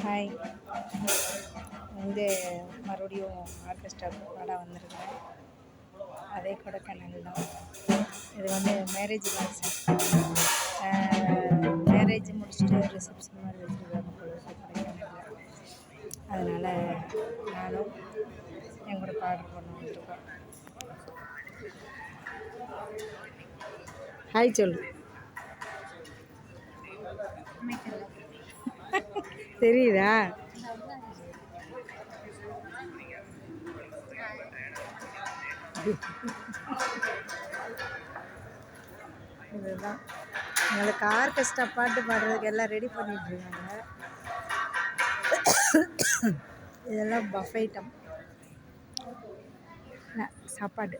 Hi. வந்து மறுபடியும் orchestra பாட வந்திருக்கிறேன். அதே கொடைக்கானல் தான். இது வந்து மேரேஜ் ஃபங்க்ஷன். மேரேஜ் முடிச்சுட்டு ரிசப்ஷன் மாதிரி வச்சுருக்காங்க போல இருக்கு கொடைக்கானலில். அதனால் நானும் என் கூட பாடல் பண்ண வந்திருக்கோம். ஹாய் சொல்லு. தெரியுதா? இதுதான் எங்களுக்கு ஆர்கெஸ்ட்ரா பாட்டு பாடுறதுக்கு எல்லாம் ரெடி பண்ணிகிட்ருக்காங்க. இதெல்லாம் பஃப் ஐட்டம் சாப்பாடு.